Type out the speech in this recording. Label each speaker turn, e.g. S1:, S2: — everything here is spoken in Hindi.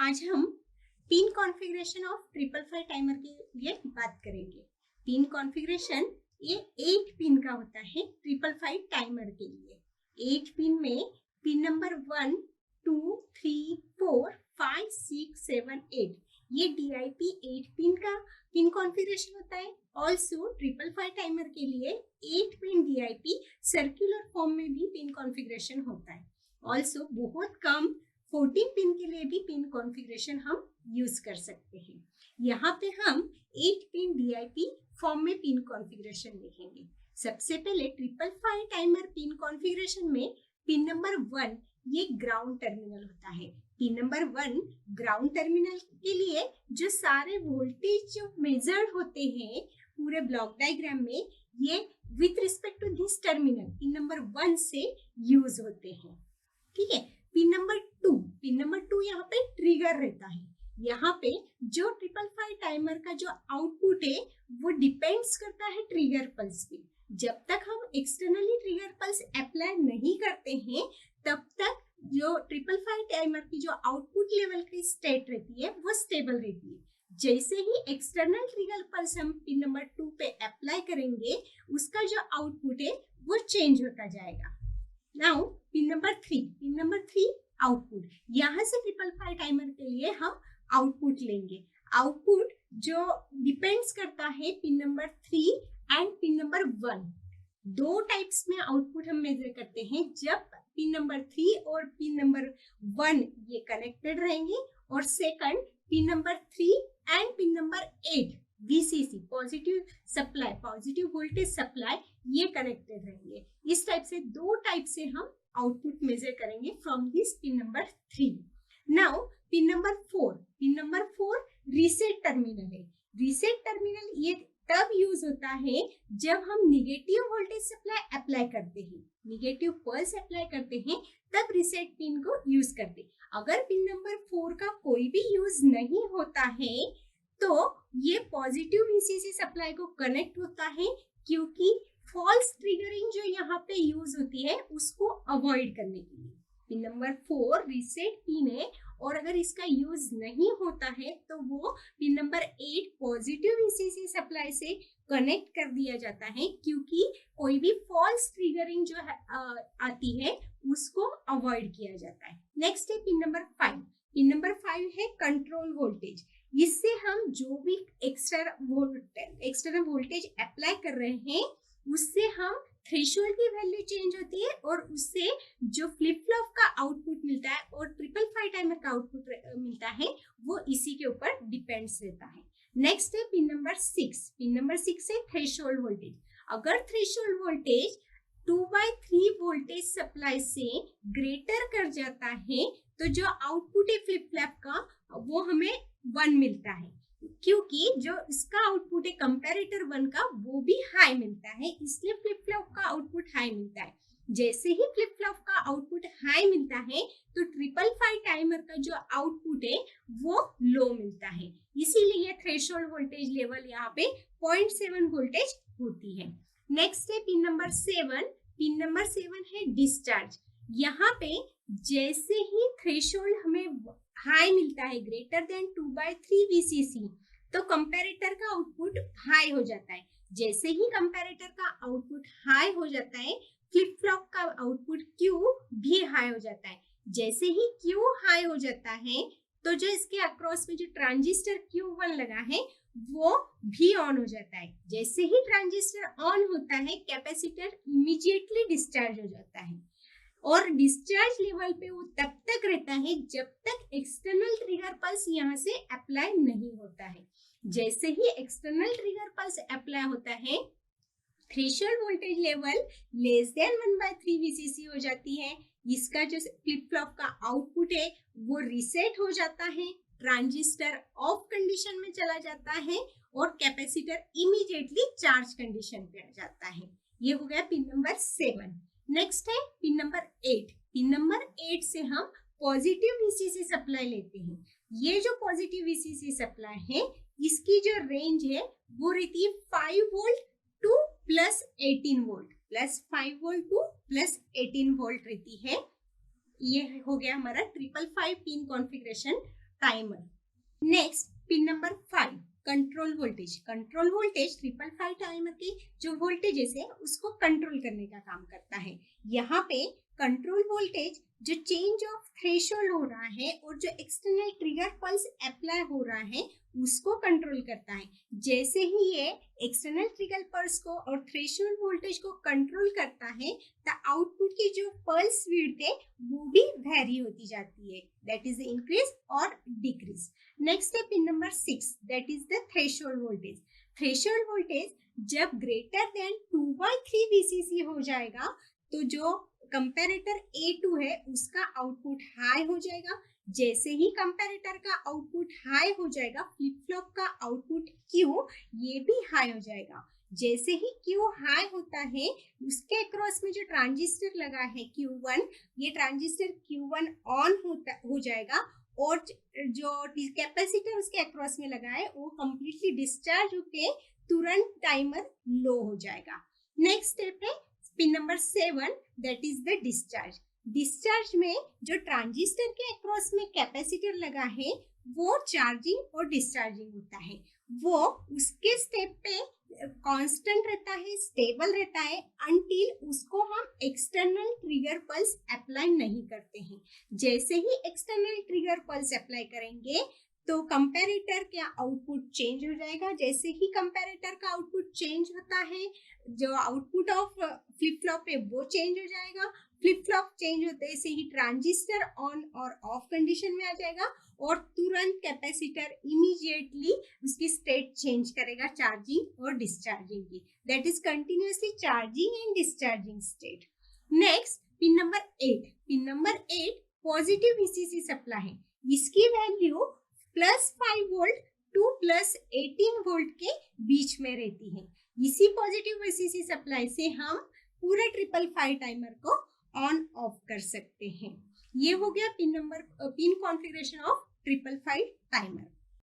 S1: आज हम पिन कॉन्फ़िगरेशन ऑफ 555 टाइमर के लिए बात करेंगे। पिन कॉन्फ़िगरेशन ये 8 पिन का होता है 555 टाइमर के लिए। 8 पिन में पिन नंबर 1, 2, 3, 4, 5, 6, 7, 8 ये DIP 8 पिन का पिन कॉन्फ़िगरेशन होता है। ऑल्सो 555 टाइमर के लिए 8 पिन DIP सर्कुलर फॉर्म में भी पिन कॉन्फ़िगरेशन होता है। ऑल्सो बहुत कम 14 पिन के लिए भी पिन कॉन्फ़िगरेशन हम यूज कर सकते हैं। यहाँ पे हम 8 पिन DIP फॉर्म में पिन कॉन्फ़िगरेशन लिखेंगे। सबसे पहले 555 टाइमर पिन कॉन्फ़िगरेशन में पिन नंबर 1 ये ग्राउंड टर्मिनल होता है। पिन नंबर 1 ग्राउंड टर्मिनल के लिए जो सारे वोल्टेज जो मेजर्ड होते हैं पूरे ब्लॉक डायग्राम में ये with respect to this terminal pin number 1 से यूज होते हैं। ठीक है। पिन नंबर 2 यहाँ पे ट्रिगर रहता है। यहाँ पे जो 555 टाइमर का जो आउटपुट है वो डिपेंड्स करता है ट्रिगर पल्स पे। जब तक हम एक्सटर्नली ट्रिगर पल्स अप्लाई नहीं करते हैं तब तक जो 555 टाइमर की जो आउटपुट लेवल की स्टेट रहती है वो स्टेबल रहती है। जैसे ही एक्सटर्नल ट्रिगर पल्स हम पिन नंबर 2 पे अप्लाई करेंगे उसका जो आउटपुट है वो चेंज होता जाएगा। Now pin number 3 output. यहाँ से 555 टाइमर के लिए हम आउटपुट लेंगे। आउटपुट जो डिपेंड्स करता है pin number 3 and pin number 1। दो टाइप्स में आउटपुट हम मेजर करते हैं। जब पिन नंबर 3 और पिन नंबर 1 ये कनेक्टेड रहेंगे और second pin number 3 and pin number 8 VCC positive supply positive voltage supply ये कनेक्टेड रहेंगे। इस टाइप से दो टाइप से हम आउटपुट मेजर करेंगे from this pin number 3। Now pin number 4 reset terminal है। रीसेट टर्मिनल ये तब यूज होता है जब हम निगेटिव वोल्टेज सप्लाई अप्लाई करते हैं, निगेटिव पल्स अप्लाई करते हैं तब रीसेट पिन को यूज करते हैं। अगर पिन नंबर 4 का कोई भी यूज नहीं होता है तो ये पॉजिटिव VCC सप्लाई को कनेक्ट होता है, क्योंकि फॉल्स ट्रिगरिंग जो यहाँ पे यूज होती है उसको अवॉइड करने के लिए। पिन नंबर 4 रीसेट पिन है और अगर इसका यूज नहीं होता है तो वो pin number 8 positive VCC supply से कनेक्ट कर दिया जाता है, क्योंकि कोई भी फॉल्स ट्रिगरिंग जो आती है उसको अवॉइड किया जाता है। नेक्स्ट है पिन नंबर 5 है कंट्रोल वोल्टेज। इससे हम जो भी एक्स्टर्नल वोल्टेज अप्लाई कर रहे हैं उससे हम थ्रेशोल्ड की वैल्यू चेंज होती है और उससे जो फ्लिप फ्लॉप का आउटपुट मिलता है और 555 टाइमर का आउटपुट मिलता है वो इसी के ऊपर डिपेंड्स रहता है। नेक्स्ट है पिन नंबर 6 है थ्रेशोल्ड वोल्टेज। अगर थ्रेशोल्ड वोल्टेज 2/3 वोल्टेज सप्लाई से ग्रेटर कर जाता है तो जो आउटपुट है फ्लिप फ्लॉप का वो हमें 1 मिलता है, क्योंकि जो इसका आउटपुट है कंपैरेटर 1 का वो भी हाई मिलता है, इसलिए फ्लिप फ्लॉप का आउटपुट हाई मिलता है। जैसे ही फ्लिप फ्लॉप का आउटपुट हाई मिलता है तो 555 टाइमर का जो आउटपुट है वो लो मिलता है, इसीलिए थ्रेशोल्ड वोल्टेज लेवल यहाँ पे 0.7 वोल्टेज होती है। नेक्स्ट है पिन नंबर 7 है डिस्चार्ज। यहाँ पे जैसे ही थ्रेशोल्ड हमें हाई मिलता है ग्रेटर देन 2/3 VCC तो कंपैरेटर का आउटपुट हाई हो जाता है। जैसे ही कंपैरेटर का आउटपुट हाई हो जाता है फ्लिप फ्लॉप का आउटपुट Q भी हाई हो जाता है। जैसे ही Q हाई हो जाता है तो जो इसके अक्रॉस में जो ट्रांजिस्टर Q1 लगा है वो भी ऑन हो जाता है। जैसे ही ट्रांजिस्टर ऑन होता है कैपेसिटर इमीडिएटली डिस्चार्ज हो जाता है और डिस्चार्ज लेवल पे वो तब तक रहता है जब तक एक्सटर्नल ट्रिगर पल्स यहाँ से अप्लाई नहीं होता है। जैसे ही एक्सटर्नल ट्रिगर पल्स अप्लाई होता है threshold voltage level less than 1/3 VCC हो जाती है। इसका जो फ्लिप फ्लॉप का आउटपुट है वो रीसेट हो जाता है, ट्रांजिस्टर ऑफ कंडीशन में चला जाता है और कैपेसिटर इमीडिएटली चार्ज कंडीशन पे आ जाता है। ये हो गया पिन नंबर 7। नेक्स्ट है पिन नंबर 8 से हम पॉजिटिव VCC सप्लाई लेते हैं। ये जो पॉजिटिव VCC सप्लाई है इसकी जो रेंज है वो रहती है 5 volt two plus 18 volt, plus 5 volt two plus 18 volt रहती है। ये हो गया हमारा 555 pin configuration timer. Next pin number 5 control voltage. Control voltage 555 timer की जो वोल्टेजेस है उसको कंट्रोल करने का काम करता है। यहाँ पे कंट्रोल वोल्टेज जो चेंज ऑफ थ्रेशोल्ड हो रहा है और जो एक्सटर्नल ट्रिगर पल्स अप्लाई हो रहा है उसको कंट्रोल करता है। जैसे ही ये एक्सटर्नल ट्रिगर पल्स को और थ्रेशोल्ड वोल्टेज को कंट्रोल करता है तो आउटपुट की जो पल्स विड्थ है वो भी वेरी होती जाती है, दैट इज इंक्रीज और डिक्रीज। नेक्स्ट है pin number 6 that is the threshold voltage. Threshold voltage जब ग्रेटर देन 2/3 VCC हो जाएगा तो जो कंपैरेटर A2 है उसका आउटपुट हाई हो जाएगा। जैसे ही कंपैरेटर का आउटपुट हाई हो जाएगा फ्लिप फ्लॉप का आउटपुट Q ये भी हाई हो जाएगा। जैसे ही Q हाई होता है उसके अक्रॉस में जो ट्रांजिस्टर लगा है Q1, ये ट्रांजिस्टर Q1 ऑन हो जाएगा और जो कैपेसिटर उसके अक्रॉस में लगा है वो कंप्लीटली डिस्चार्ज होके तुरंत टाइमर लो हो जाएगा। नेक्स्ट स्टेप है pin number 7 that is the discharge. Discharge में जो ट्रांजिस्टर के अक्रॉस में कैपेसिटर लगा है वो चार्जिंग और डिस्चार्जिंग होता है। वो उसके स्टेप पे कांस्टेंट रहता है, स्टेबल रहता है अनटिल उसको हम एक्सटर्नल ट्रिगर पल्स अप्लाई नहीं करते हैं। जैसे ही एक्सटर्नल ट्रिगर पल्स अप्लाई करेंगे तो कंपैरेटर का आउटपुट चेंज हो जाएगा। जैसे ही कंपैरेटर का आउटपुट चेंज होता है जो आउटपुट ऑफ फ्लिप फ्लॉप है वो चेंज हो जाएगा। फ्लिप फ्लॉप चेंज होते से ही ट्रांजिस्टर ऑन और ऑफ कंडीशन में आ जाएगा और तुरंत कैपेसिटर इमीडिएटली उसकी स्टेट चेंज करेगा चार्जिंग और डिस्चार्जिंग की, that is continuously charging and discharging state. Next pin number 8। Pin number 8 positive VCC supply है। इसकी वैल्यू +5 वोल्ट टू +18 वोल्ट के बीच में रहती है। इसी पॉजिटिव VCC सप्लाई से हम पूरे 555 टाइमर को ऑन ऑफ कर सकते हैं। ये हो गया पिन कॉन्फ़िगरेशन ऑफ 555 टाइमर।